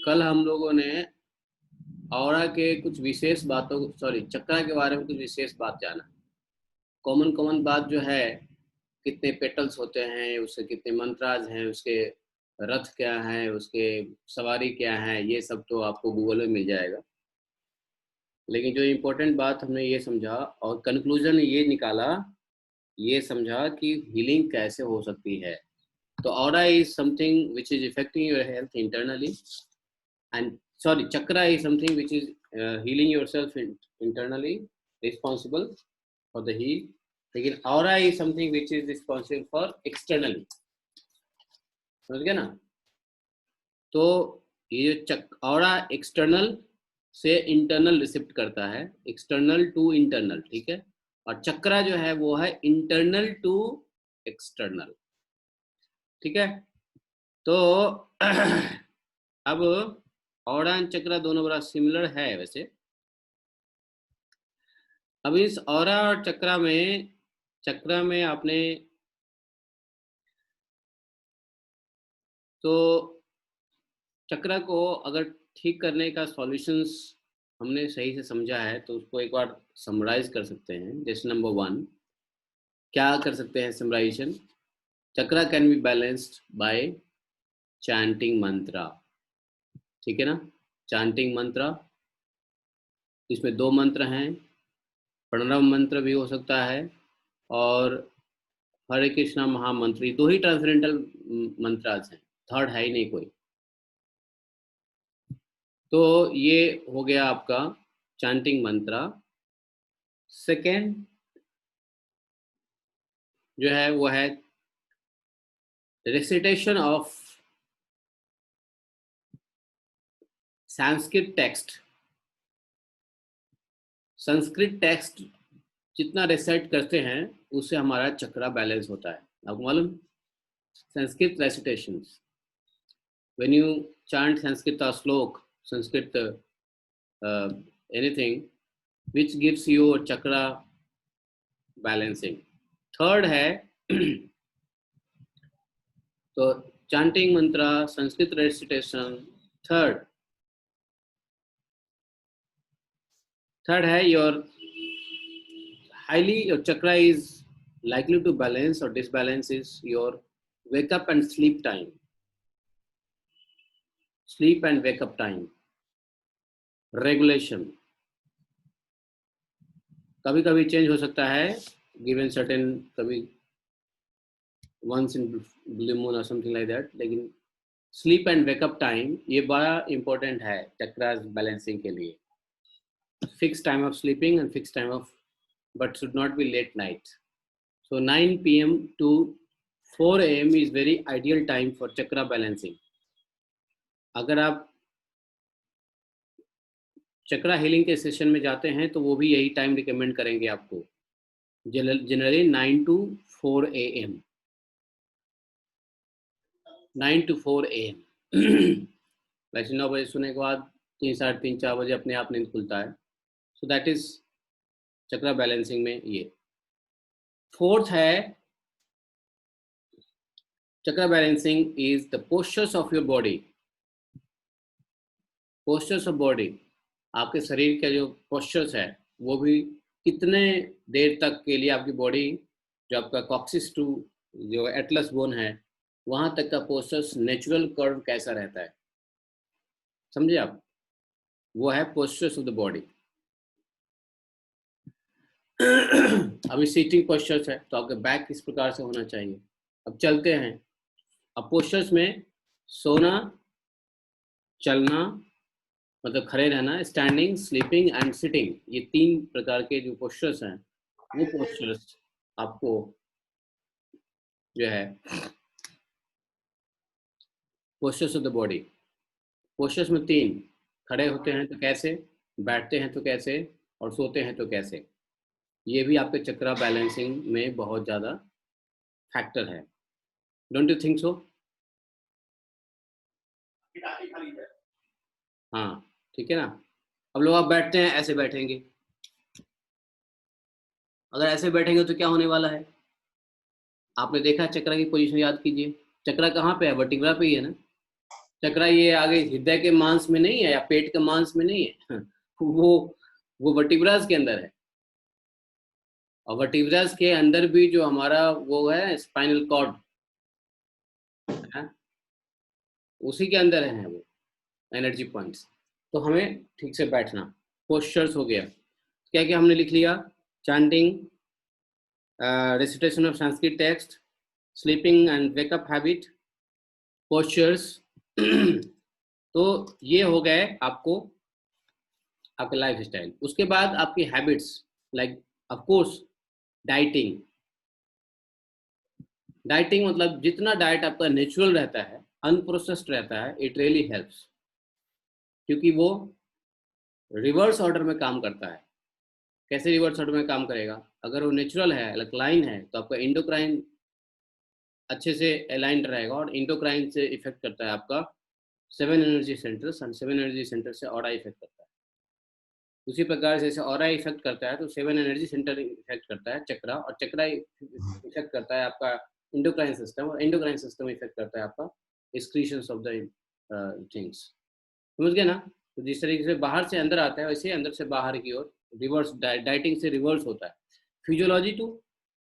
कल हम लोगों ने ऑरा के कुछ विशेष बातों, सॉरी चक्रा के बारे में कुछ विशेष बात जाना। कॉमन कॉमन बात जो है, कितने पेटल्स होते हैं, उसके कितने मंत्राज हैं, उसके रथ क्या है, उसके सवारी क्या है, ये सब तो आपको गूगल में मिल जाएगा। लेकिन जो इम्पोर्टेंट बात हमने ये समझा और कंक्लूजन ये निकाला, ये समझा कि हीलिंग कैसे हो सकती है। तो aura is something which is effecting your health internally, and sorry, chakra is something which is healing yourself internally, responsible for the heal. लेकिन aura is something which is responsible for externally, समझ गया ना। तो ये जो aura external से internal receipt करता है, एक्सटर्नल टू इंटरनल, ठीक है। और चक्रा जो है वो है इंटरनल टू एक्सटर्नल, ठीक है। तो अब ऑरा एंड चक्रा दोनों बड़ा सिमिलर है वैसे। अब इस ऑरा और चक्रा में आपने तो चक्रा को अगर ठीक करने का सॉल्यूशंस हमने सही से समझा है तो उसको एक बार समराइज कर सकते हैं। जैसे नंबर 1 क्या कर सकते हैं summarization, chakra can be balanced by chanting mantra, ठीक है ना। चैंटिंग मंत्रा, इसमें 2 मंत्र हैं, प्रणव मंत्र भी हो सकता है और हरे कृष्णा महामंत्री, 2 ही ट्रांसेंडेंटल मंत्रास हैं, थर्ड है ही नहीं कोई। तो ये हो गया आपका चैंटिंग मंत्रा। सेकेंड जो है वो है recitation of Sanskrit text. Sanskrit text जितना रेसाइट करते हैं उससे हमारा चक्रा बैलेंस होता है, आपको मालूम। Sanskrit recitations, when you chant Sanskrit shloka, Sanskrit anything which gives you chakra balancing. Third है तो chanting mantra, Sanskrit recitation, third है your chakra is likely to balance or disbalance is your wake up and sleep time, sleep and wake up time regulation। कभी कभी change हो सकता है given certain, कभी once in blue moon or something like that, लेकिन sleep and wake up time ये बड़ा important है चक्रास बैलेंसिंग के लिए। Fixed time of sleeping and fixed time of, but should not be late night. So 9 p.m. to 4 a.m. is very ideal time for chakra balancing. अगर आप चक्रा healing के session में जाते हैं तो वो भी यही टाइम रिकमेंड करेंगे आपको, generally 9 to 4 a.m. 9 to 4 a.m. वैसे 9 बजे सोने के बाद 3, 3:30, 4 बजे अपने आप नींद खुलता है। So that is chakra balancing में ये। फोर्थ है chakra balancing is the postures of your body. Postures of body, आपके शरीर के जो पोस्चर्स है वो भी कितने देर तक के लिए आपकी बॉडी, जो आपका कॉक्सिस टू जो एटलस बोन है वहां तक का पोस्चर्स नेचुरल कर्व कैसा रहता है, समझे आप, वो है पोस्चर्स ऑफ द बॉडी। अभी सीटिंग पोस्चर्स है तो आपका बैक किस प्रकार से होना चाहिए। अब चलते हैं, अब पोस्चर्स में सोना, चलना मतलब खड़े रहना, स्टैंडिंग, स्लीपिंग एंड सिटिंग, ये 3 प्रकार के जो पोस्चर्स हैं वो पोस्चर्स आपको जो है postures of the body. Postures में 3, खड़े होते हैं तो कैसे, बैठते हैं तो कैसे और सोते हैं तो कैसे। ये भी आपके चक्रा बैलेंसिंग में बहुत ज़्यादा फैक्टर है, डोंट यू थिंक सो। हाँ ठीक है ना। अब लोग आप बैठते हैं, ऐसे बैठेंगे, अगर ऐसे बैठेंगे तो क्या होने वाला है, आपने देखा चक्रा की पोजीशन याद कीजिए, चक्रा कहाँ पे है, वर्टिब्रा पे ही है ना। चक्रा ये आगे हृदय के मांस में नहीं है या पेट के मांस में नहीं है वो वर्टिब्रास के अंदर है। और वर्टिब्रास के अंदर भी जो हमारा वो है स्पाइनल कॉर्ड है, उसी के अंदर है वो एनर्जी पॉइंट्स। तो हमें ठीक से बैठना, पोस्चर्स हो गया, क्या क्या हमने लिख लिया, chanting, recitation of Sanskrit text, sleeping and wake up habit, postures तो ये हो गए आपको आपके लाइफ स्टाइल। उसके बाद आपकी habits, like of course dieting. Dieting मतलब जितना डाइट आपका नेचुरल रहता है, अनप्रोसेस्ड रहता है, इट रियली हेल्प्स, क्योंकि वो रिवर्स ऑर्डर में काम करता है। कैसे रिवर्स ऑर्डर में काम करेगा? अगर वो नेचुरल है, अलाइन है, तो आपका इंडोक्राइन अच्छे से अलाइंड रहेगा, और इंडोक्राइन से इफेक्ट करता है आपका 7 energy centres, and 7 energy centre से ऑरा इफेक्ट करता है। उसी प्रकार से जैसे ऑरा इफेक्ट करता है तो 7 एनर्जी सेंटर इफेक्ट करता है चक्रा, और चक्रा इफेक्ट करता है आपका इंडोक्राइन सिस्टम, और इंडोक्राइन सिस्टम इफेक्ट करता है आपका एक्सक्रीशंस ऑफ द थिंग्स। समझ गए ना? तो जिस तरीके से बाहर से अंदर आता है, वैसे अंदर से बाहर की ओर रिवर्स, डाइटिंग से रिवर्स होता है। Physiology to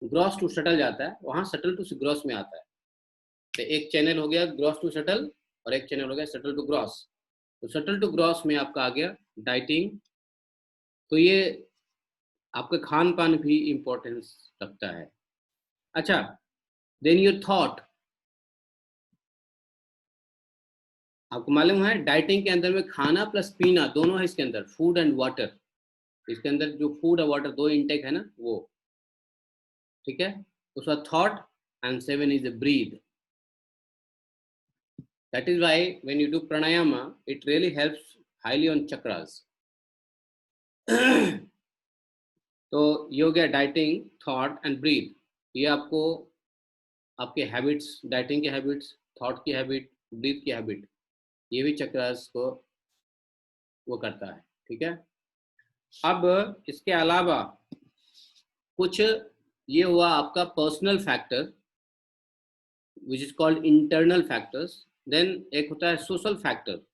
gross to subtle जाता है, वहाँ शटल टू ग्रॉस में आता है। तो एक चैनल हो गया ग्रॉस टू शटल, और एक चैनल हो गया शटल टू ग्रॉस। तो शटल टू ग्रॉस में आपका आ गया डाइटिंग। तो ये आपके खान पान भी इम्पोर्टेंस रखता है। अच्छा, देन योर थॉट। आपको मालूम है डाइटिंग के अंदर में खाना प्लस पीना दोनों है इसके अंदर, फूड एंड वाटर। इसके अंदर जो फूड और वाटर दो इंटेक है ना वो, ठीक है। उसका thought, and 7 is a breathe. That is why when you do pranayama, it really helps highly on chakras. तो ये हो गया डाइटिंग, थॉट एंड ब्रीथ। ये आपको आपके हैबिट्स, डाइटिंग के हैबिट्स, थॉट की हैबिट, ब्रीथ की हैबिट, ये भी चक्रास को वो करता है, ठीक है। अब इसके अलावा कुछ ये हुआ आपका personal factor which is called internal factors. देन एक होता है सोशल फैक्टर।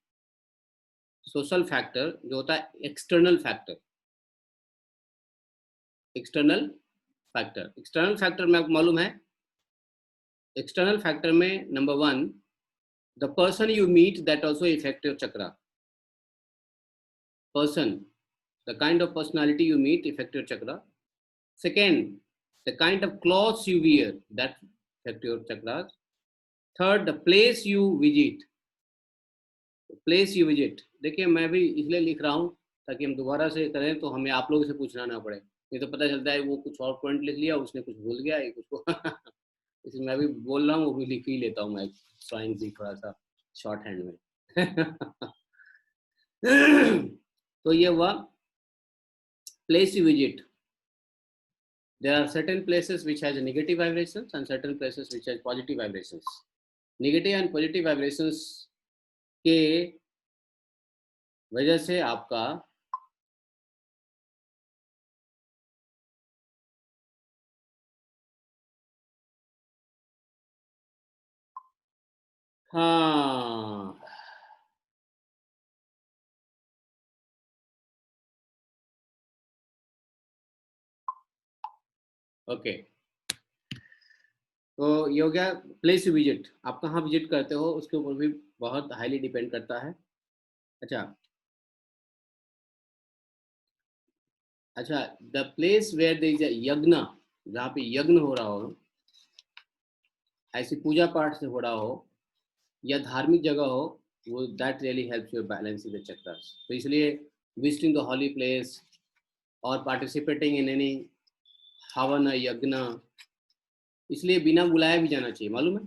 सोशल फैक्टर जो होता है external factor. External factor, external factor में आपको मालूम है, एक्सटर्नल फैक्टर में number 1, the person you meet that also effect your chakra. Person, the kind of personality you meet affect your chakra. Second, the kind of clothes you wear that affect your chakras. Third, the place you visit. Place you visit, देखिए मैं भी इसलिए लिख रहा हूँ ताकि हम दोबारा से करें तो हमें आप लोगों से पूछना ना पड़े। नहीं तो पता चलता है वो कुछ और पॉइंट लिख लिया, उसने कुछ भूल गया, एक उसको इसलिए मैं भी बोल रहा हूँ, वो भी लिख ही लेता हूँ मैं स्वयं भी थोड़ा सा शॉर्ट हैंड में। तो ये हुआ place you visit. There are certain places which has negative vibrations and certain places which has positive vibrations. Negative and positive vibrations के वजह से आपका हाँ ओके, तो ये हो गया प्लेस विजिट। आप कहाँ विजिट करते हो उसके ऊपर भी बहुत हाईली डिपेंड करता है। अच्छा अच्छा, the place where there is a yagya, जहाँ पे यज्ञ हो रहा हो, ऐसी पूजा पाठ से हो रहा हो या धार्मिक जगह हो, वो that really helps you balance the chakras. तो इसलिए विजिटिंग द हॉली प्लेस और पार्टिसिपेटिंग इन एनी हवन यज्ञ, इसलिए बिना बुलाए भी जाना चाहिए, मालूम है।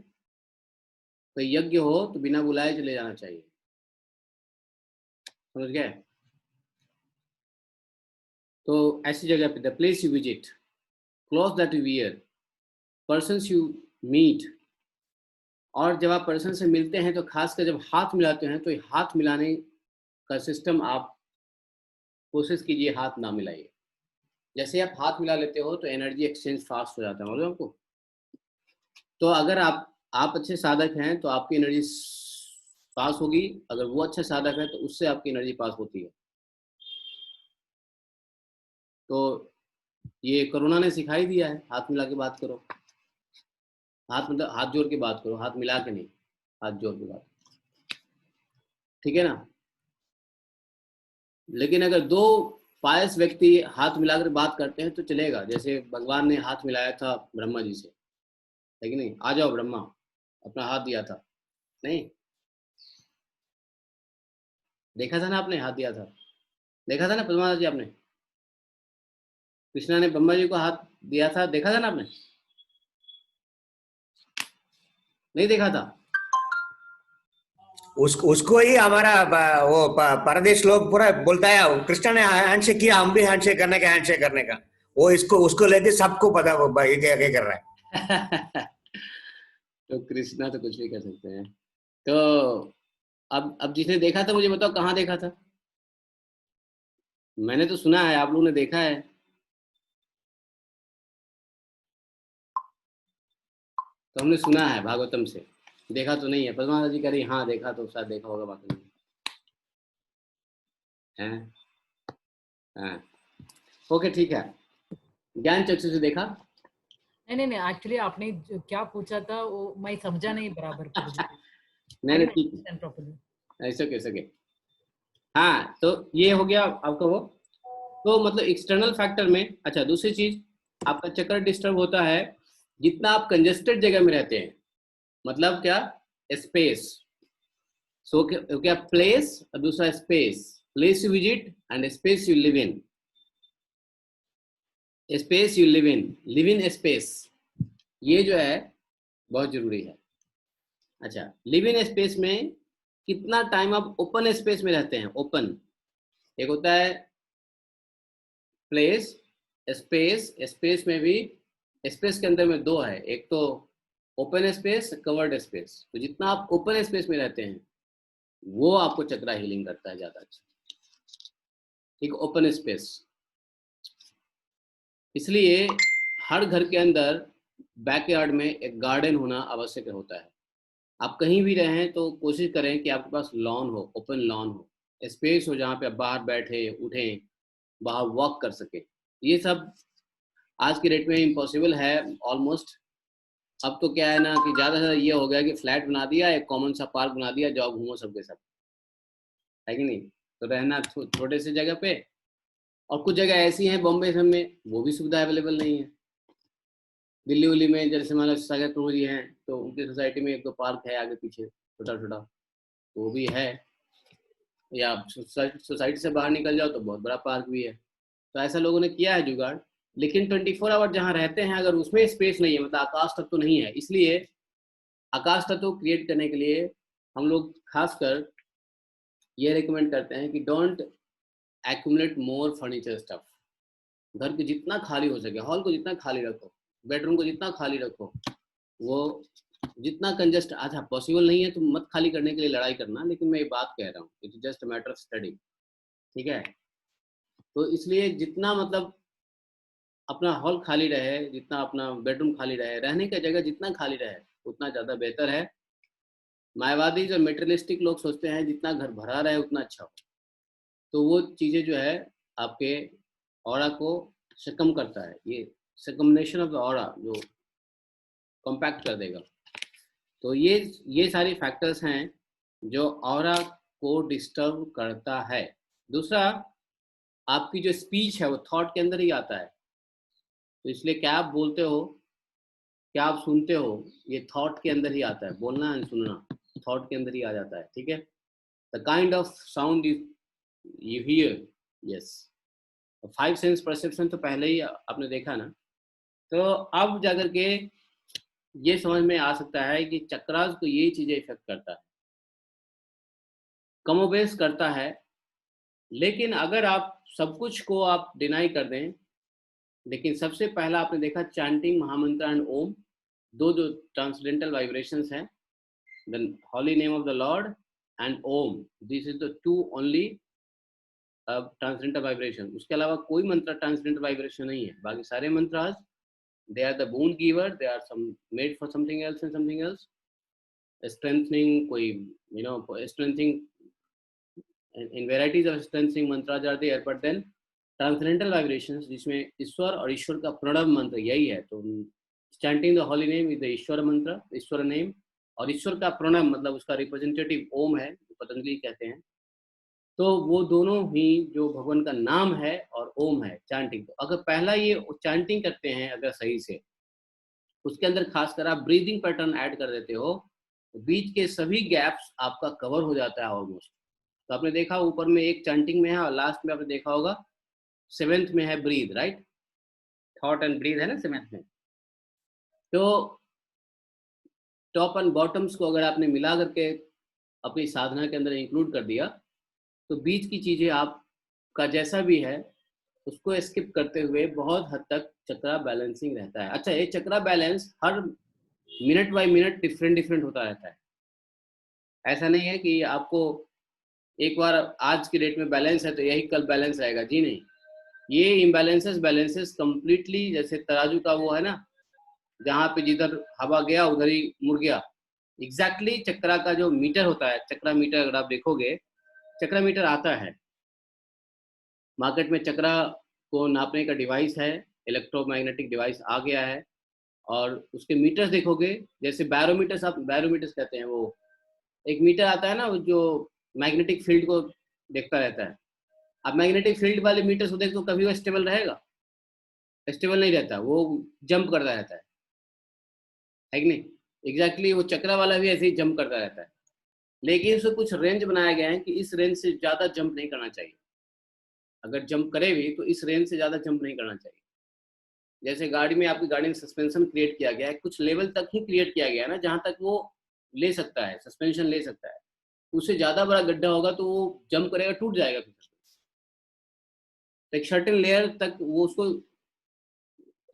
कोई यज्ञ हो तो बिना बुलाए चले जाना चाहिए, समझ गए। तो ऐसी जगह पे the place you visit, cloth that you wear, persons you meet. और जब आप पर्सन से मिलते हैं तो खासकर जब हाथ मिलाते हैं तो हाथ मिलाने का सिस्टम आप कोशिश कीजिए हाथ ना मिलाइए। जैसे आप हाथ मिला लेते हो तो एनर्जी एक्सचेंज फास्ट हो जाता है, मालूम आपको। तो अगर आप अच्छे साधक हैं तो आपकी एनर्जी पास होगी, अगर वो अच्छा साधक है तो उससे आपकी एनर्जी पास होती है। तो ये कोरोना ने सिखाई दिया है, हाथ मिला के बात करो। हाथ मतलब हाथ जोड़ के बात करो, हाथ मिला के नहीं, हाथ जोड़ के बात, ठीक है ना। लेकिन अगर दो पायस व्यक्ति हाथ मिलाकर बात करते हैं तो चलेगा, जैसे भगवान ने हाथ मिलाया था ब्रह्मा जी से, है कि नहीं, आ जाओ ब्रह्मा, अपना हाथ दिया था, नहीं देखा था ना आपने, हाथ दिया था, देखा था ना पद्मावत जी आपने, कृष्णा ने ब्रह्मा जी को हाथ दिया था, देखा था ना आपने, नहीं देखा था। उसको ही हमारा परदेश लोग पूरा बोलता है, कृष्णा ने हैंडशेक किया, हम भी हैंडशेक करने का, हैंडशेक करने का। वो इसको उसको लेके सबको पता वो ये क्या कर रहा है। तो कृष्णा तो कुछ भी कर सकते हैं। तो अब जिसने देखा था मुझे बताओ कहाँ देखा था। मैंने तो सुना है, आप लोगों ने देखा है। तो हमने सुना है भागवतम से, देखा तो नहीं है। पद्मावत जी कह रही हाँ देखा, तो शायद देखा होगा, बाकी नहीं है। हाँ, ओके ठीक है, ज्ञान चक्षु से देखा। नहीं नहीं नहीं, एक्चुअली आपने क्या पूछा था वो मैं समझा नहीं बराबर फिर भी। नहीं नहीं ठीक है, ऐसे कैसे के। हाँ तो ये हो गया आपका वो। तो मतलब एक्सटर्नल फैक्टर में, अच्छा दूसरी चीज, आपका चक्कर डिस्टर्ब होता है जितना आप कंजेस्टेड जगह में रहते हैं। मतलब क्या, स्पेस। सो क्या, प्लेस और दूसरा space. Place you visit and space you live in. Space you live in space, ये जो है बहुत जरूरी है। अच्छा, लिव इन स्पेस में कितना टाइम आप ओपन स्पेस में रहते हैं। ओपन, एक होता है प्लेस, स्पेस। स्पेस में भी, स्पेस के अंदर में दो है, एक तो ओपन स्पेस, कवर्ड स्पेस। तो जितना आप ओपन स्पेस में रहते हैं वो आपको चक्रा हीलिंग करता है ज्यादा अच्छा, ठीक, ओपन स्पेस। इसलिए हर घर के अंदर बैकयार्ड में एक गार्डन होना आवश्यक होता है। आप कहीं भी रहें तो कोशिश करें कि आपके पास लॉन हो, ओपन लॉन हो, स्पेस हो, जहाँ पे आप बाहर बैठे उठें, बाहर वॉक कर सके। ये सब आज की डेट में इम्पॉसिबल है ऑलमोस्ट। अब तो क्या है ना कि ज़्यादा से ज़्यादा ये हो गया कि फ्लैट बना दिया, एक कॉमन सा पार्क बना दिया, जाओ घूमो सबके सब, है कि नहीं। तो रहना छोटे से जगह पे। और कुछ जगह ऐसी हैं बॉम्बे सब में, वो भी सुविधा अवेलेबल नहीं है। दिल्ली उल्ली में जैसे मान लो सागर प्रभु जी हैं, तो उनकी सोसाइटी में एक दो पार्क है आगे पीछे छोटा छोटा, तो वो भी है। या सोसाइटी से बाहर निकल जाओ तो बहुत बड़ा पार्क भी है। तो ऐसा लोगों ने किया है जुगाड़। लेकिन 24 आवर जहाँ रहते हैं अगर उसमें स्पेस नहीं है, मतलब आकाश तत्व तो नहीं है, इसलिए आकाश तत्व क्रिएट करने के लिए हम लोग खासकर ये रिकमेंड करते हैं कि don't accumulate more furniture stuff. घर के जितना खाली हो सके, हॉल को जितना खाली रखो, बेडरूम को जितना खाली रखो, वो जितना कंजस्ट, अच्छा पॉसिबल नहीं है तो मत खाली करने के लिए लड़ाई करना, लेकिन मैं ये बात कह रहा हूँ, it just matter of study, ठीक है। तो इसलिए जितना मतलब अपना हॉल खाली रहे, जितना अपना बेडरूम खाली रहे, रहने का जगह जितना खाली रहे उतना ज़्यादा बेहतर है। मायावादी जो मेटेरियलिस्टिक लोग सोचते हैं जितना घर भरा रहे उतना अच्छा हो, तो वो चीज़ें जो है आपके ऑरा को सकम करता है, ये सकमनेशन ऑफ द ऑरा जो कॉम्पैक्ट कर देगा। तो ये सारी फैक्टर्स हैं जो ऑरा को डिस्टर्ब करता है। दूसरा, आपकी जो स्पीच है वो थॉट के अंदर ही आता है। तो इसलिए क्या आप बोलते हो, क्या आप सुनते हो, ये थॉट के अंदर ही आता है। बोलना एंड सुनना थॉट के अंदर ही आ जाता है, ठीक है। The kind of sound you here, yes. 5 sense perception तो पहले ही आपने देखा ना। तो अब जाकर के ये समझ में आ सकता है कि चक्रास को ये चीजें इफेक्ट करता है, कमोबेश करता है। लेकिन अगर आप सब कुछ को आप डिनाई कर दें, लेकिन सबसे पहला आपने देखा चैंटिंग महामंत्र एंड ओम, दो जो ट्रांसडेंटल वाइब्रेशंस हैं, the holy name of the lord and Om, this is the two only transcendental vibration. उसके अलावा कोई मंत्र ट्रांसडेंटल वाइब्रेशन नहीं है। बाकी सारे mantras, they are the boon giver, they are some made for something else and something else, strengthening, कोई strengthening, in varieties of strengthening mantras are there, but then transcendental vibrations जिसमें ईश्वर और ईश्वर का प्रणव मंत्र यही है, तो chanting the holy name is the ईश्वर मंत्र, ईश्वर name, और ईश्वर का प्रणव मतलब उसका रिप्रेजेंटेटिव ओम है, पतंजलि कहते हैं। तो वो दोनों ही जो भगवान का नाम है और ओम है, चैंटिंग। तो अगर पहला ये चैंटिंग करते हैं अगर सही से, उसके अंदर खासकर आप ब्रीदिंग पैटर्न ऐड कर देते हो, तो बीच के सभी गैप्स आपका कवर हो जाता है ऑलमोस्ट। तो आपने देखा ऊपर में एक चैंटिंग में है और लास्ट में आपने देखा होगा 7th में है breathe, right, thought and breathe है ना 7th में। तो टॉप एंड बॉटम्स को अगर आपने मिला करके अपनी साधना के अंदर इंक्लूड कर दिया, तो बीच की चीजें आपका जैसा भी है उसको स्किप करते हुए बहुत हद तक चक्रा बैलेंसिंग रहता है। अच्छा, ये चक्रा बैलेंस हर मिनट बाय मिनट डिफरेंट होता रहता है। ऐसा नहीं है कि आपको एक बार आज की डेट में बैलेंस है तो यही कल बैलेंस रहेगा, जी नहीं। ये इम्बैलेंसेस बैलेंसेस कंप्लीटली, जैसे तराजू का वो है ना, जहाँ पे जिधर हवा गया उधर ही मुड़ गया, एग्जैक्टली चक्रा का जो मीटर होता है, चक्रा मीटर, अगर आप देखोगे चक्रा मीटर आता है मार्केट में, चक्रा को नापने का डिवाइस है, इलेक्ट्रोमैग्नेटिक डिवाइस आ गया है, और उसके मीटर्स देखोगे, जैसे बैरोमीटर्स, आप बैरोमीटर्स कहते हैं, वो एक मीटर आता है ना जो मैग्नेटिक फील्ड को देखता रहता है। आप मैग्नेटिक फील्ड वाले मीटर्स को देखो, कभी वो स्टेबल रहेगा? स्टेबल नहीं रहता, वो जंप करता रहता है कि नहीं? एग्जैक्टली वो चक्रा वाला भी ऐसे ही जंप करता रहता है, लेकिन उसको कुछ रेंज बनाया गया है कि इस रेंज से ज़्यादा जंप नहीं करना चाहिए। अगर जंप करे भी तो इस रेंज से ज़्यादा जंप नहीं करना चाहिए। जैसे गाड़ी में, आपकी गाड़ी में सस्पेंशन क्रिएट किया गया है, कुछ लेवल तक ही क्रिएट किया गया है ना, जहाँ तक वो ले सकता है, सस्पेंशन ले सकता है। उससे ज़्यादा बड़ा गड्ढा होगा तो वो जंप करेगा, टूट जाएगा। तो एक सर्टेन लेयर तक वो उसको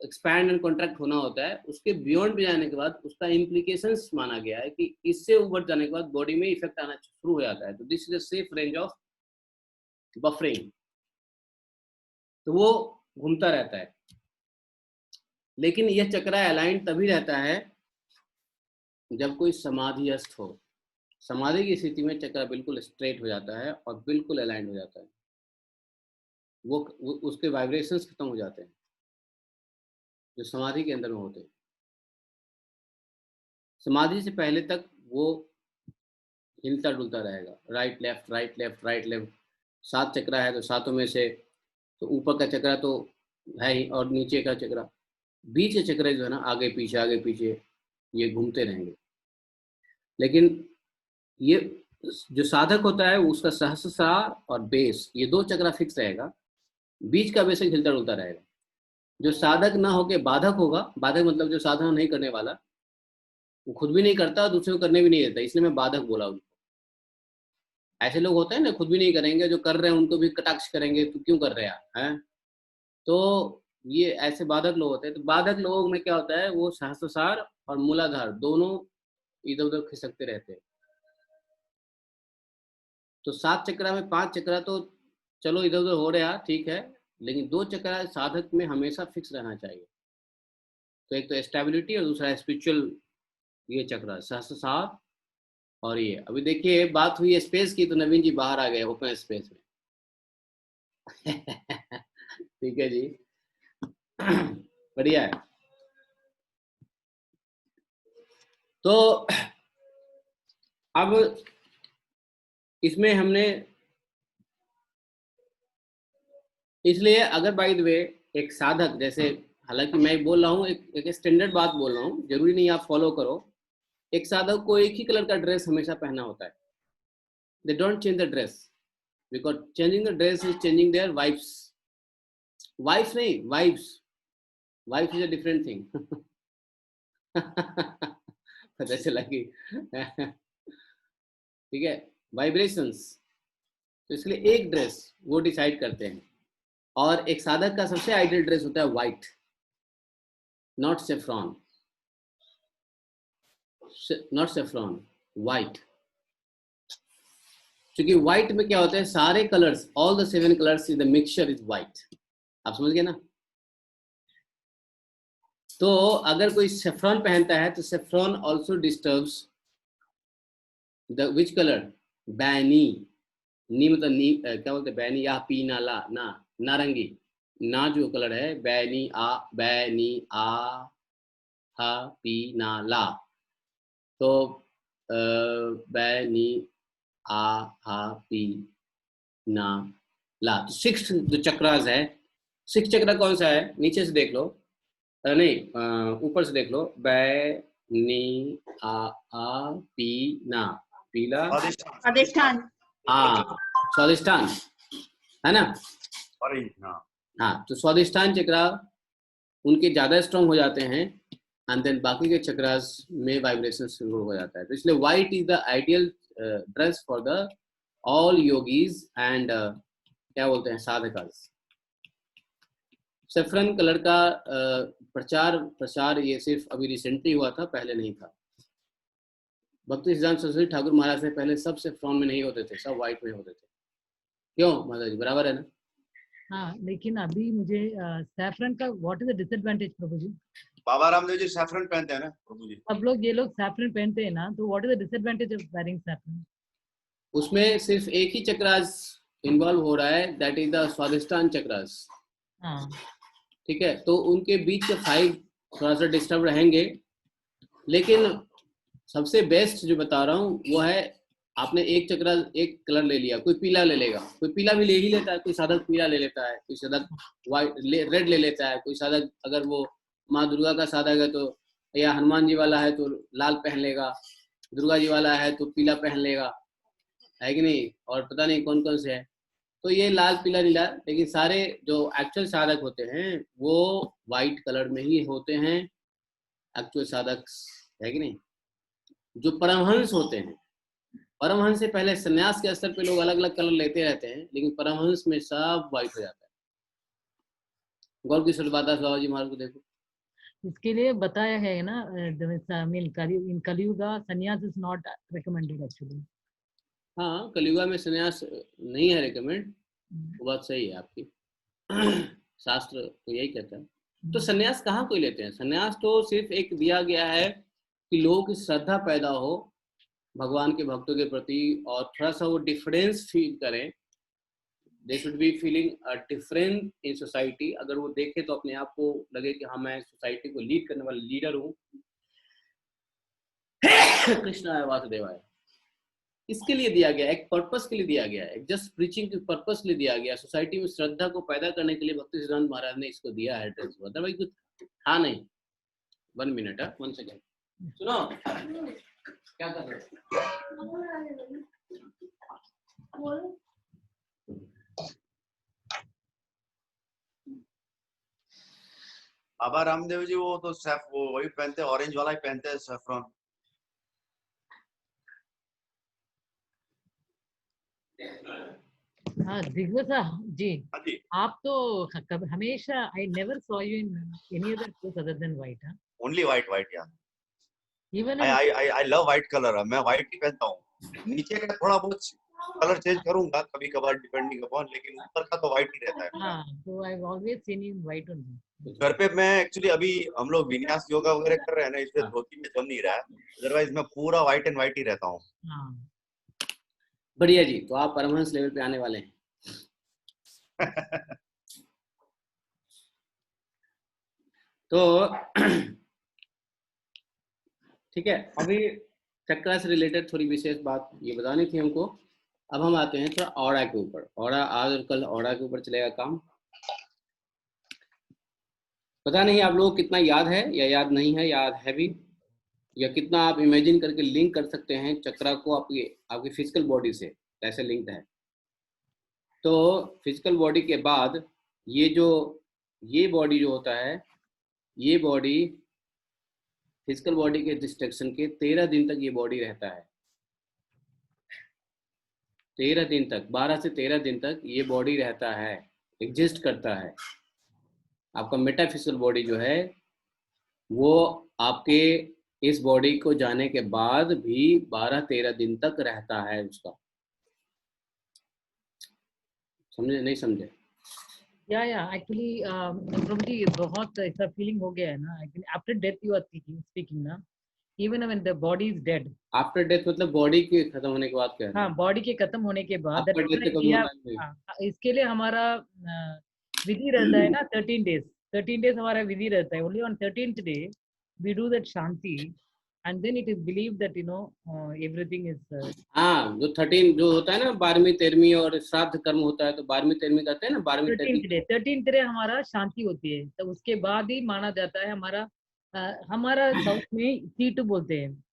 एक्सपैंड एंड कॉन्ट्रैक्ट होना होता है। उसके बियॉन्ड पे जाने के बाद उसका इम्प्लीकेशंस माना गया है कि इससे ऊपर जाने के बाद बॉडी में इफेक्ट आना शुरू हो जाता है। तो this is a safe range of buffering. तो वो घूमता रहता है, लेकिन यह चक्रा अलाइन तभी रहता है जब कोई समाधिस्थ हो। समाधि की स्थिति में चक्रा बिल्कुल स्ट्रेट हो जाता है और बिल्कुल अलाइन हो जाता है। वो उसके वाइब्रेशंस खत्म हो जाते हैं जो समाधि के अंदर में होते हैं। समाधि से पहले तक वो हिलता डुलता रहेगा, right left right left right left. 7 चक्रा है तो सातों में से तो ऊपर का चक्रा तो है ही, और नीचे का चक्रा, बीच के चक्रे जो है ना, आगे पीछे ये घूमते रहेंगे। लेकिन ये जो साधक होता है उसका सहस्रार और बेस, ये 2 चक्रा फिक्स रहेगा, बीच का बेस हिलता डुलता रहेगा। जो साधक ना होके बाधक होगा, बाधक मतलब जो साधना नहीं करने वाला, वो खुद भी नहीं करता, दूसरे को करने भी नहीं देता, इसलिए मैं बाधक बोला उनको। ऐसे लोग होते हैं ना, खुद भी नहीं करेंगे, जो कर रहे हैं उनको भी कटाक्ष करेंगे, तो क्यों कर रहे हैं? तो ये ऐसे बाधक लोग होते हैं। तो बाधक लोगों में क्या होता है, वो सहस्रार और मूलाधार दोनों इधर उधर खिसकते रहते हैं। तो 7 चक्रा में 5 चक्रा तो चलो इधर उधर हो रहा, ठीक है, लेकिन 2 चक्रा साधक में हमेशा फिक्स रहना चाहिए। तो एक तो स्टेबिलिटी और दूसरा स्पिरिचुअल, ये चक्रा सहस्रार। और ये अभी देखिए बात हुई स्पेस की, तो नवीन जी बाहर आ गए ओपन स्पेस में। ठीक है जी, बढ़िया है। तो अब इसमें हमने, इसलिए अगर बाय द वे एक साधक, जैसे हालांकि मैं बोल रहा हूँ एक स्टैंडर्ड बात बोल रहा हूँ, जरूरी नहीं आप फॉलो करो। एक साधक को एक ही कलर का ड्रेस हमेशा पहनना होता है। They don't change the dress, because changing the dress is changing their vibes. Vibes नहीं, vibes. Wife is a different thing. पता चला कि ठीक है, वाइब्रेशंस। तो इसलिए एक ड्रेस वो डिसाइड करते हैं। और एक साधक का सबसे आइडियल ड्रेस होता है white, not saffron, not saffron, white. क्योंकि व्हाइट में क्या होता है, सारे colours, all the 7 colours in the mixture is white. आप समझ गए ना? तो अगर कोई सेफ्रॉन पहनता है तो saffron also disturbs which colour? बैनी, नी मतलब नी क्या बोलते हैं, बैनी या पीना ला, ना नारंगी, ना जो कलर है बैनी आ हा पी ना ला, तो बैनी आ हा पी ना ला। तो सिक्स जो चक्रास है, सिक्स चक्र कौन सा है? नीचे से देख लो, नहीं ऊपर से देख लो, बै नी आ पी ना, पीला, अधिष्ठान। हाँ स्वादिष्ठान है ना। हाँ, तो स्वादिष्ठान चक्रा उनके ज्यादा स्ट्रॉन्ग हो जाते हैं, एंड देन बाकी के चक्रास में वाइब्रेशन शुरू हो जाता है। तो इसलिए white is the ideal dress for the all yogis and क्या बोलते हैं, साधकास। सेफ्रन कलर का प्रचार ये सिर्फ अभी रिसेंटली हुआ था, पहले नहीं था। भक्ति सिद्धांत सरस्वती ठाकुर महाराज से पहले सब सेफ्रॉन में नहीं होते थे, सब व्हाइट में होते थे। क्यों माता जी, बराबर है ना? हाँ, लेकिन अभी मुझे सैफरन का व्हाट इज द डिसएडवांटेज प्रभु जी? बाबा रामदेव जी सैफरन पहनते हैं ना प्रभु जी। सब लोग ये लोग सैफरन पहनते हैं ना, तो what is the disadvantage of wearing saffron? उसमें सिर्फ एक ही चक्रास इन्वॉल्व हो रहा है, दैट इज द स्वादिष्ठान चक्रास। हाँ, ठीक है, तो उनके बीच के 5 थोड़ा सा डिस्टर्ब रहेंगे, लेकिन सबसे बेस्ट जो बता रहा हूँ वो है, आपने एक चक्रा एक कलर ले लिया, कोई पीला ले लेगा, कोई पीला भी ले ही लेता है, कोई साधक पीला ले लेता है, कोई साधक व्हाइट रेड ले लेता है, कोई साधक अगर वो माँ दुर्गा का साधक है तो, या हनुमान जी वाला है तो लाल पहन लेगा, दुर्गा जी वाला है तो पीला पहन लेगा, है कि नहीं? और पता नहीं कौन कौन से है, तो ये लाल पीला नीला, लेकिन सारे जो एक्चुअल साधक होते हैं वो व्हाइट कलर में ही होते हैं, एक्चुअल साधक, है कि नहीं? जो परमहंस होते हैं, परमहंस से पहले सन्यास के स्तर पे लोग अलग अलग कलर लेते रहते हैं, लेकिन परमहंस में सब व्हाइट हो जाता है। गौर की बाबा जी महाराज को देखो, इसके लिए बताया है ना, इन कलियुगा संन्यास इज नॉट रिकमेंडेड एक्चुअली। हाँ कलियुगा में सन्यास नहीं है रिकमेंड, वो बात सही है आपकी। शास्त्र तो यही कहता है। तो सन्यास कहाँ कोई लेते हैं? सन्यास तो सिर्फ एक दिया गया है कि लोगों की श्रद्धा पैदा हो भगवान के भक्तों के प्रति, और थोड़ा सा वो डिफरेंस फील करें, they should be feeling a different in society. अगर वो देखे तो अपने आप को लगे कि हाँ मैं सोसाइटी को लीड करने वाला लीडर हूँ। कृष्णा वासुदेवाय, इसके लिए दिया गया, एक पर्पस के लिए दिया गया है, जस्ट प्रीचिंग के पर्पस के लिए दिया गया, सोसाइटी में श्रद्धा को पैदा करने के लिए भक्ति सिद्धांत महाराज ने इसको दिया है ड्रेस को, अदरवाइज कुछ था नहीं। 1 मिनट, 1 सेकेंड, सुनो क्या कर रहे हो? बाबा रामदेव जी वो तो वो वही पहनते हैं, ऑरेंज वाला ही पहनते हैं सैफरन। हाँ दिग्वसा जी, हाँ जी, आप तो हमेशा, I never saw you in any other cloth other than white. हाँ, ओनली व्हाइट यार। Even I love white colour, मैं व्हाइट ही पहनता हूँ। नीचे का थोड़ा बहुत कलर चेंज करूंगा कभी कभार डिपेंडिंग अपॉन, लेकिन ऊपर का तो व्हाइट ही रहता है। हाँ, तो I have always seen in white only. घर पे मैं एक्चुअली अभी हम लोग विन्यास योगा वगैरह कर रहे हैं ना, इसलिए धोती में जम नहीं रहा है, अदरवाइज मैं पूरा व्हाइट एंड व्हाइट ही रहता हूँ। हाँ, बढ़िया जी, तो आप परमहंस लेवल पे आने वाले हैं। तो ठीक है, अभी चक्र से रिलेटेड थोड़ी विशेष बात ये बतानी थी हमको। अब हम आते हैं थोड़ा ऑरा के ऊपर। ऑरा आज और कल ऑरा के ऊपर चलेगा काम। पता नहीं आप लोगों को कितना याद है या याद नहीं है, याद है भी, या कितना आप इमेजिन करके लिंक कर सकते हैं चक्रा को आपकी फिजिकल बॉडी से, कैसे लिंक्ड है। तो फिजिकल बॉडी के बाद ये बॉडी जो होता है, ये बॉडी फिजिकल बॉडी के डिस्ट्रक्शन के 13 दिन तक ये बॉडी रहता है। 13 दिन तक, 12 से 13 दिन तक ये बॉडी रहता है, एग्जिस्ट करता है। आपका मेटाफिजिकल बॉडी जो है वो आपके इस बॉडी को जाने के बाद भी 12-13 दिन तक रहता है उसका। समझे नहीं समझे? या एक्चुअली प्रभु जी बहुत ऐसा फीलिंग हो गया है ना, actually after death you are speaking ना, even when the body is dead. After death मतलब बॉडी के खत्म होने के बाद क्या हाँ, बॉडी के खत्म होने के बाद आफ्टर डेथ तो कम किया, होता है हाँ, इसके लिए हमारा विधि रहता है ना 13 डेज। 13 डेज हमारा विधि रहता है। Only on 13th day we do that shanti and then it is believe that everything is हाँ, जो 13 जो होता है ना 12वीं 13वीं और श्राद्ध कर्म होता है, तो 12वीं 13वीं करते हैं ना 12वीं 13वीं 13th डे हमारा शांति होती है। तो उसके बाद ही माना जाता है हमारा हमारा साउथ में सीटू बोलते हैं।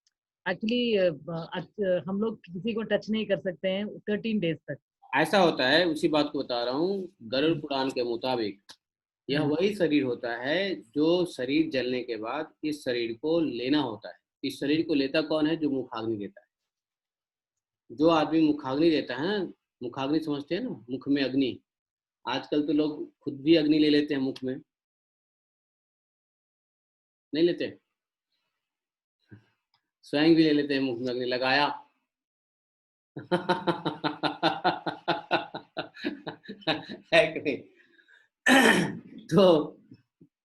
एक्चुअली हम लोग किसी को टच नहीं कर सकते हैं 13 डेज तक। ऐसा होता है, उसी बात को बता रहा हूँ। गरुड़ पुराण के मुताबिक यह वही शरीर होता है जो शरीर जलने के बाद इस शरीर को लेना होता है। इस शरीर को लेता कौन है? जो मुखाग्नि देता है। जो आदमी मुखाग्नि देता है ना, मुखाग्नि समझते हैं ना, मुख में अग्नि। आजकल तो लोग खुद भी अग्नि ले लेते हैं मुख में, नहीं लेते? स्वयं भी ले लेते हैं मुख में अग्नि लगाया। है कि नहीं? तो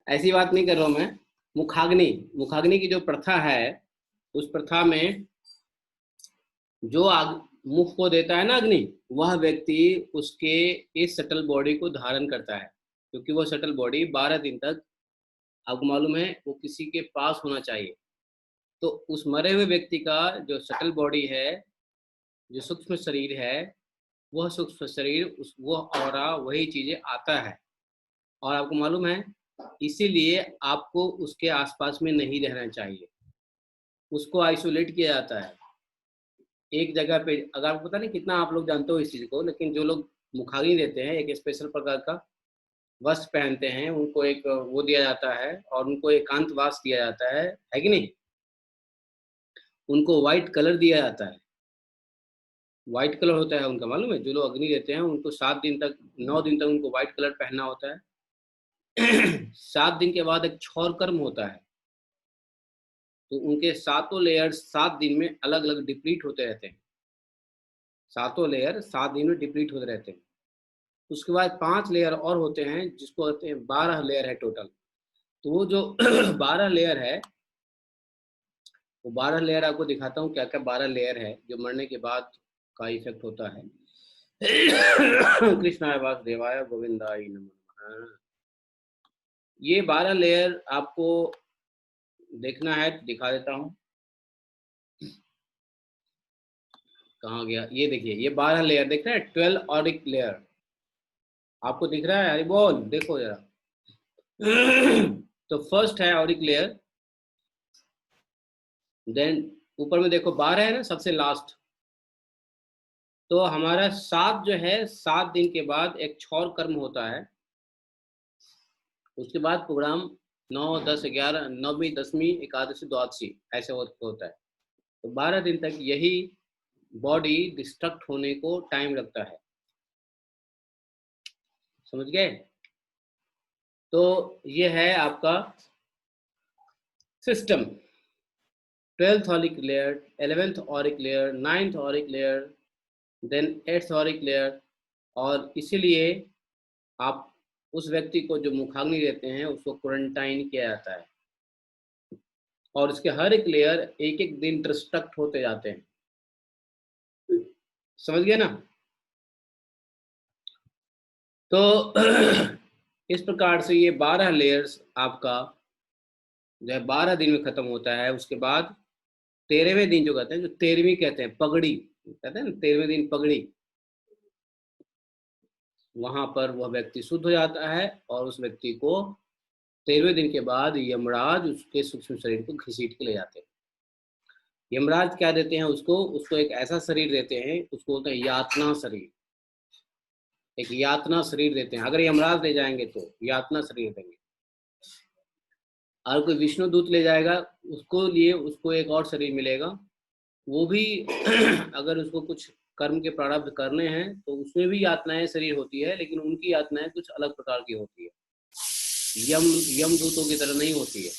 ऐसी बात नहीं कर रहा हूं मैं। मुखाग्नि की जो प्रथा है, उस प्रथा में जो आग मुख को देता है ना अग्नि, वह व्यक्ति उसके इस सटल बॉडी को धारण करता है, क्योंकि वो सटल बॉडी 12 दिन तक, आपको मालूम है, वो किसी के पास होना चाहिए। तो उस मरे हुए व्यक्ति का जो सटल बॉडी है, जो सूक्ष्म शरीर है, वह सूक्ष्म शरीर वो ऑरा वही चीजें आता है। और आपको मालूम है, इसीलिए आपको उसके आसपास में नहीं रहना चाहिए। उसको आइसोलेट किया जाता है एक जगह पे। अगर आपको पता नहीं कितना आप लोग जानते हो इस चीज को, लेकिन जो लोग मुखाग्नि देते हैं एक स्पेशल प्रकार का वस्त्र पहनते हैं, उनको एक वो दिया जाता है और उनको एकांतवास दिया जाता है कि नहीं? उनको व्हाइट कलर दिया जाता है। व्हाइट कलर होता है उनका, मालूम है? जो लोग अग्नि देते हैं उनको 7 दिन तक 9 दिन तक उनको व्हाइट कलर पहनना होता है। 7 दिन के बाद एक क्षौर कर्म होता है, तो उनके सातों लेयर्स 7 दिन में अलग अलग डिप्लीट होते रहते हैं। सातों लेयर 7 दिन में डिप्लीट होते रहते हैं। उसके बाद 5 लेयर और होते हैं, जिसको कहते हैं 12 लेयर है टोटल। तो वो जो 12 लेयर है, वो 12 लेयर आपको दिखाता हूँ क्या क्या 12 लेयर है जो मरने के बाद का इफेक्ट होता है। कृष्णाय वासुदेवाय गोविंदाय नमः। ये 12 लेयर आपको देखना है तो दिखा देता हूँ। कहाँ गया? ये देखिए, ये 12 लेयर देख रहे हैं, 12 ऑरिक लेयर आपको दिख रहा है? अरे बोल, देखो जरा। तो फर्स्ट है ऑरिक लेयर, देन ऊपर में देखो 12 है ना, सबसे लास्ट। तो हमारा 7 जो है, 7 दिन के बाद एक क्षौर कर्म होता है। उसके बाद प्रोग्राम 9, 10, 11, 9वीं, 10वीं, एकादशी, द्वादशी ऐसे होता है। तो 12 दिन तक यही बॉडी डिस्ट्रक्ट होने को टाइम लगता है। समझ गए? तो ये है आपका system. 12th auric layer, 11th auric layer, 9th auric layer, then 8th auric layer. और इसीलिए आप उस व्यक्ति को जो मुखाग्नि देते हैं उसको क्वारंटाइन किया जाता है, और इसके हर एक लेयर एक एक दिन डिस्ट्रक्ट होते जाते हैं। समझ गए ना? तो इस प्रकार से ये 12 लेयर्स आपका जो है 12 दिन में खत्म होता है। उसके बाद 13वें दिन जो कहते हैं, जो 13वीं कहते हैं, पगड़ी कहते हैं ना, 13वें दिन पगड़ी, वहां पर वह व्यक्ति शुद्ध हो जाता है और उस व्यक्ति को 13वें दिन के बाद यमराज उसके सूक्ष्म शरीर को घसीट के ले जाते हैं। यमराज क्या देते हैं उसको एक ऐसा शरीर देते हैं, उसको बोलते हैं यातना शरीर। एक यातना शरीर देते हैं। अगर यमराज ले जाएंगे तो यातना शरीर देंगे। और कोई विष्णु दूत ले जाएगा उसको एक और शरीर मिलेगा। वो भी अगर उसको कुछ कर्म के प्रारब्ध करने हैं तो उसमें भी यातनाएं शरीर होती है, लेकिन उनकी यातनाएं कुछ अलग प्रकार की होती है, यम दूतों की तरह नहीं होती है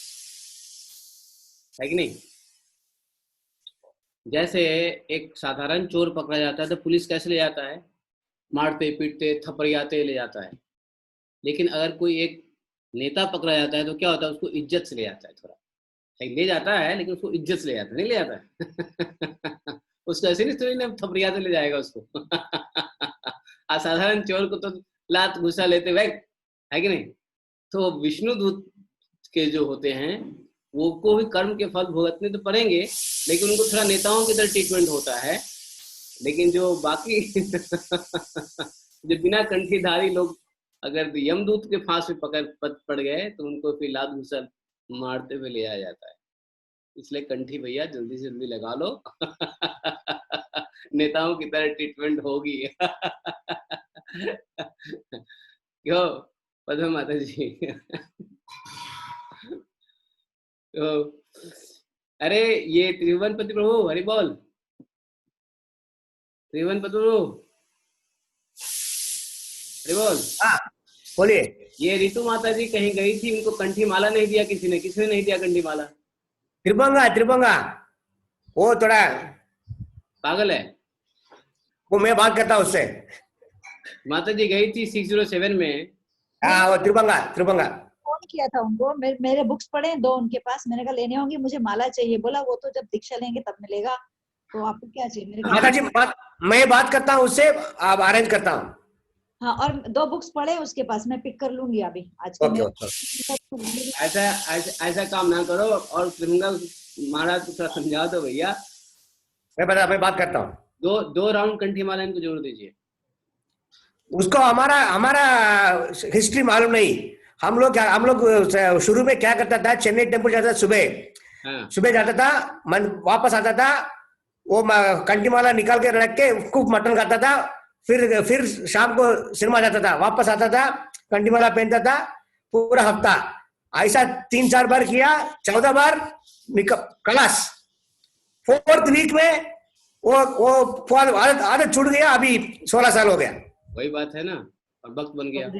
कि नहीं? जैसे एक साधारण चोर पकड़ा जाता है तो पुलिस कैसे ले जाता है? मारते पीटते थपड़ियाते ले जाता है। लेकिन अगर कोई एक नेता पकड़ा जाता है तो क्या होता है? उसको इज्जत से ले जाता है थोड़ा, ले जाता है, लेकिन उसको इज्जत से ले जाता है, नहीं ले जाता है। उसको ऐसे नहीं थोड़ी ना थपड़िया से ले जाएगा उसको। असाधारण चोर को तो लात घुसा लेते वक्त, है कि नहीं? तो विष्णु दूत के जो होते हैं वो को भी कर्म के फल भुगतने तो पड़ेंगे, लेकिन उनको थोड़ा नेताओं की तरह ट्रीटमेंट होता है। लेकिन जो बाकी जो बिना कंठीधारी लोग अगर यमदूत के फांस में पड़ गए तो उनको फिर लात घुसा मारते हुए ले आया जाता है। इसलिए कंठी भैया जल्दी से जल्दी लगा लो। नेताओं की तरह ट्रीटमेंट होगी। क्यों पद्मा माता जी? तो अरे ये त्रिभुवनपति प्रभु हरि बोल, त्रिभुवनपति प्रभु हरि बोल। हाँ बोलिए। ये रितु माता जी कहीं गई थी, उनको कंठी माला नहीं दिया किसी ने नहीं दिया कंठी माला। त्रिभंगा वो थोड़ा पागल है वो, मैं बात करता हूँ उससे। माता जी गई थी 607 में। हाँ वो त्रिभंगा फोन किया था उनको, मेरे बुक्स पड़े हैं 2 उनके पास, मैंने कहा लेने होंगी, मुझे माला चाहिए। बोला वो तो जब दीक्षा लेंगे तब मिलेगा, तो आपको क्या चाहिए? मेरे माता जी मैं बात करता हूँ उससे, आप अरेंज करता हूँ। हाँ, और 2 बुक्स पड़े हैं उसके पास, मैं पिक कर लूंगी अभी आज के। ऐसा काम ना करो। और त्रिभंगा महाराज को थोड़ा समझा दो भैया। मैं बात करता हूँ। 2 राउंड कंठी माला इनको जोड़ दीजिए। उसको हमारा हिस्ट्री मालूम नहीं। हम लोग शुरू में क्या करता था, चेन्नई टेम्पल जाता था सुबह जाता था, वापस आता था, वो कंठीमाला निकाल के रख के खूब मटन खाता था, फिर शाम को सिनेमा जाता था, वापस आता था, कंठीमाला पहनता था पूरा हफ्ता। ऐसा 3-4 बार किया, 14 बार क्लास। 4th वीक में वो आदत छूट गया। अभी 16 साल हो गया। वही बात है ना, और भक्त बन गया।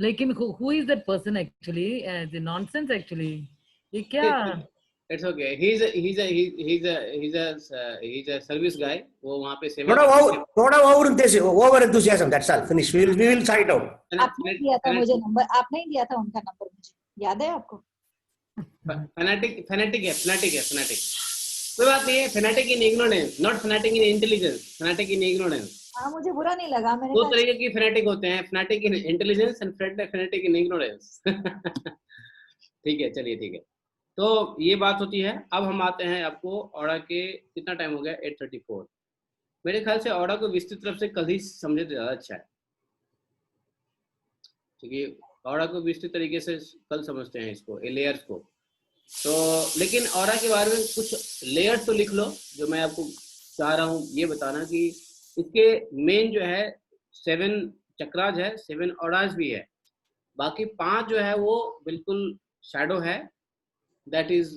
लेकिन who is that person actually? The nonsense actually. ये क्या? It's okay. He's a service guy. वो वहाँ पे सेवा थोड़ा over enthusiasm. That's all. Finish. We will sort it out. आपने दिया था मुझे नंबर, आपने ही दिया था उनका नंबर, मुझे याद है आपको? फैनेटिक है। कोई बात नहीं है। Fanatic in ignorance, not fanatic in intelligence. Fanatic in ignorance. हाँ, मुझे बुरा नहीं लगा। मैंने 2 तरीके की फैनेटिक होते हैं, fanatic in intelligence and fanatic in ignorance. ठीक है, चलिए ठीक है। तो ये बात होती है। अब हम आते हैं आपको ऑरा के, कितना टाइम हो गया? 8:34। मेरे ख्याल से ऑरा को विस्तृत रूप से कल ही समझे तो ज़्यादा अच्छा है, क्योंकि ऑरा को विस्तृत तरीके से कल समझते हैं इसको, लेयर्स को। तो लेकिन ऑरा के बारे में कुछ लेयर्स तो लिख लो। जो मैं आपको चाह रहा हूँ ये बताना कि इसके मेन जो है 7 चक्राज है, 7 ऑराज भी है। बाकी 5 जो है वो बिल्कुल शैडो है। That is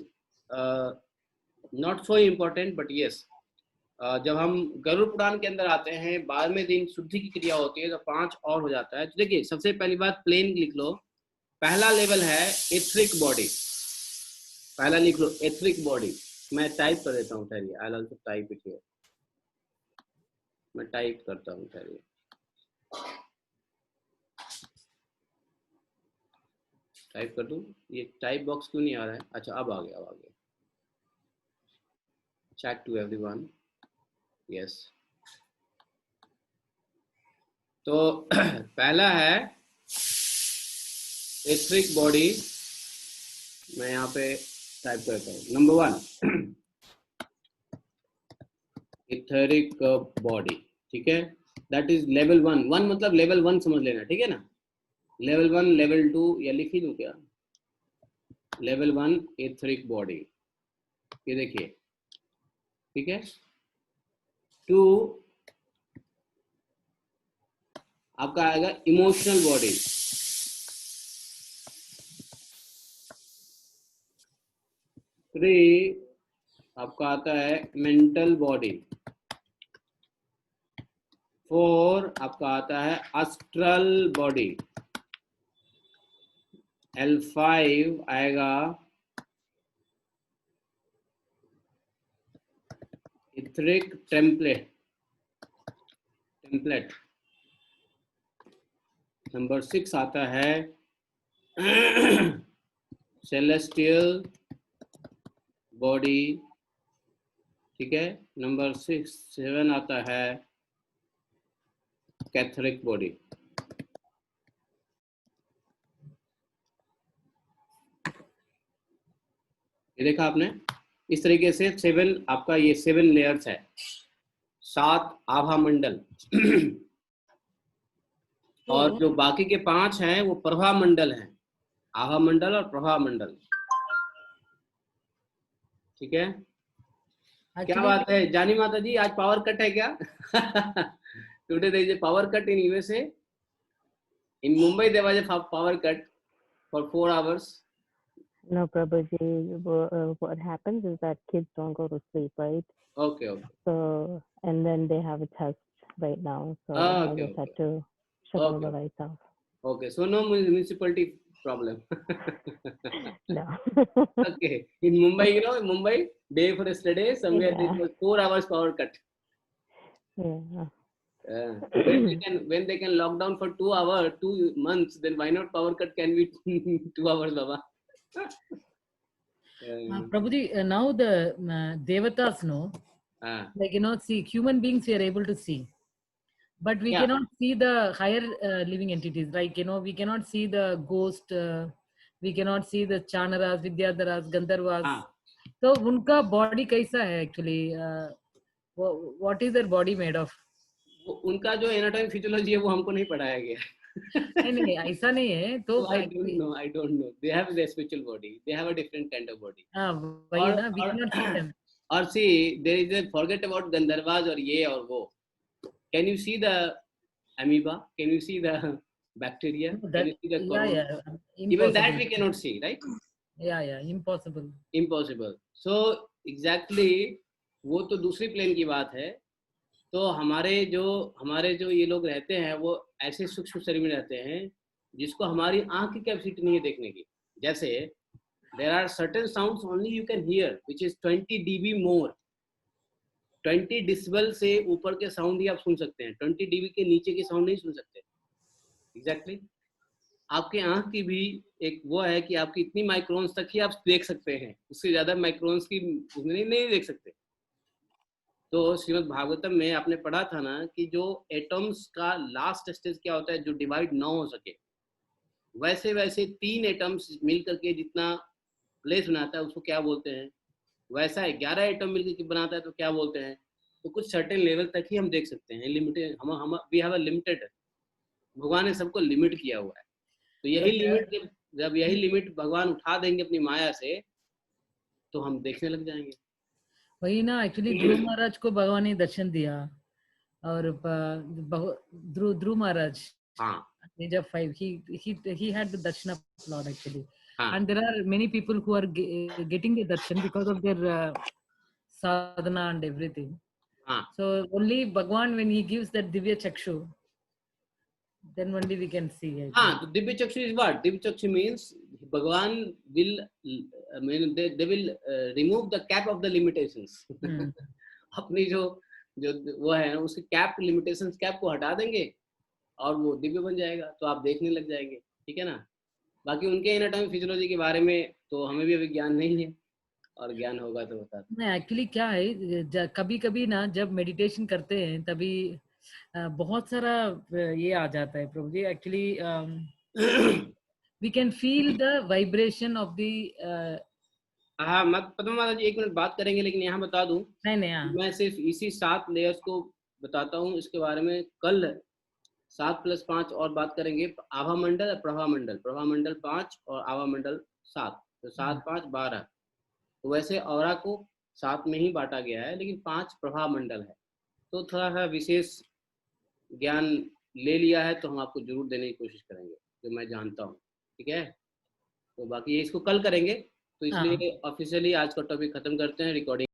not so important, but yes, जब हम गरुड़ पुराण के अंदर आते हैं, 12वें दिन शुद्धि की क्रिया होती है, तो 5 और हो जाता है। तो देखिए, सबसे पहली बात प्लेन लिख लो। पहला लेवल है एथरिक बॉडी। पहला लिख लो एथरिक बॉडी। मैं टाइप कर देता हूँ, ठहरिए। I also type it here. मैं टाइप करता हूँ, ठहरिए। टाइप कर दूँ? ये टाइप बॉक्स क्यों नहीं आ रहा है? अच्छा, अब आ गया। Chat to everyone. यस। तो पहला है एथरिक बॉडी। मैं यहाँ पे टाइप करता हूँ। नंबर 1 एथरिक बॉडी, ठीक है। दैट इज लेवल 1 मतलब लेवल 1 समझ लेना, ठीक है ना। लेवल 1, लेवल 2 या लिख ही दूं क्या? लेवल 1 एथरिक बॉडी, ये देखिए, ठीक है। 2 आपका आएगा इमोशनल बॉडी। 3 आपका आता है मेंटल बॉडी। 4 आपका आता है एस्ट्रल बॉडी। L5 आएगा इथरिक टेम्पलेट। नंबर 6 आता है सेलेस्टियल बॉडी, ठीक है। नंबर 7 आता है कैथोलिक बॉडी। ये देखा आपने, इस तरीके से 7 आपका, ये 7 लेयर्स है, 7 आभा मंडल। और जो बाकी के 5 हैं वो प्रभा मंडल हैं, आभा मंडल और प्रभा मंडल, ठीक है। क्या बात है जानी माता जी, आज पावर कट है क्या? Today there is a power cut in USA. In Mumbai there was a power cut for 4 hours. No, Prabhuji, what happens is that kids don't go to sleep, right? Okay. So, and then they have a test right now, so I just had to shut all the lights off. Okay, so no municipality problem. No. Okay, in Mumbai, Mumbai, day for yesterday, somewhere it was 4 hours power cut. Yeah. When they can lock down for 2 hours, 2 months, then why not power cut can be 2 hours, Baba? Prabhuji, now the devatas know, like see, human beings we are able to see, but we cannot see the higher living entities. Like we cannot see the ghost, we cannot see the chanaras, vidyadharas, gandharvas. So unka body kaisa hai actually? What is their body made of? उनका जो anatomy physiology है वो हमको नहीं पढ़ाया गया। नहीं ऐसा नहीं है तो I don't know they have their spiritual body, they have a different kind of body. वही ना, we cannot see them. और see there is a, forget about Gandharvas और ये और वो, can you see the amoeba, can you see the bacteria, can you see the corona? Even that we cannot see, right? Impossible. So exactly वो तो दूसरी plane की बात है। तो हमारे जो ये लोग रहते हैं वो ऐसे सूक्ष्म शरीर में रहते हैं जिसको हमारी आंख की कैपेसिटी नहीं है देखने की। जैसे there are certain sounds only you can hear which is 20 dB more, 20 decibel से ऊपर के साउंड ही आप सुन सकते हैं, 20 dB के नीचे के साउंड नहीं सुन सकते। एग्जैक्टली आपके आंख की भी एक वो है कि आपकी इतनी माइक्रोन्स तक ही आप देख सकते हैं, उससे ज्यादा माइक्रोन्स की नहीं देख सकते। तो श्रीमद् भागवतम में आपने पढ़ा था ना कि जो एटम्स का लास्ट स्टेज क्या होता है, जो डिवाइड ना हो सके, वैसे वैसे 3 एटम्स मिल करके जितना प्लेस बनाता है उसको क्या बोलते हैं, वैसा 11 एटम मिलकर बनाता है तो क्या बोलते हैं। तो कुछ सर्टेन लेवल तक ही हम देख सकते हैं, लिमिटेड, हम वी हैव अ लिमिटेड, भगवान ने सबको लिमिट किया हुआ है। तो यही लिमिट, जब यही लिमिट भगवान उठा देंगे अपनी माया से तो हम देखने लग जाएंगे। वही ना, एक्चुअली ध्रुव महाराज को भगवान ने दर्शन दिया और ध्रुव महाराज age of 5 he had the darshan of Lord actually, and there are many people who are getting the darshan because of their sadhana and everything. So only Bhagwan, when he gives that divya chakshu, then only we can see. So divya chakshu is what? Divya chakshu means Bhagwan will, I mean, they will remove the cap of the limitations. अपनी जो वो है ना उसके cap, limitations cap को हटा देंगे और वो दिव्य बन जाएगा, तो आप देखने लग जाएंगे, ठीक है ना। बाकी उनके एनाटॉमी फिजियोलॉजी के बारे में तो हमें भी अभी ज्ञान नहीं है, और ज्ञान होगा तो बता। नहीं एक्चुअली क्या है, कभी कभी ना जब मेडिटेशन करते हैं तभी बहुत सारा ये आ जाता है Prabhu ji. Actually we can feel the vibration of the हाँ मत पद्मा माता जी, 1 मिनट बात करेंगे, लेकिन यहाँ बता दूं, नहीं मैं सिर्फ इसी 7 लेयर्स को बताता हूँ, इसके बारे में कल 7 + 5 और बात करेंगे। आभा मंडल और प्रभा मंडल, प्रभा मंडल 5 और आभा मंडल 7, तो 7 5 12। तो वैसे औरा को 7 में ही बांटा गया है, लेकिन 5 प्रभा मंडल है। तो थोड़ा सा विशेष ज्ञान ले लिया है तो हम आपको जरूर देने की कोशिश करेंगे, जो मैं जानता हूँ, ठीक है। तो बाकी ये इसको कल करेंगे, तो इसलिए ऑफिशियली आज का टॉपिक खत्म करते हैं। रिकॉर्डिंग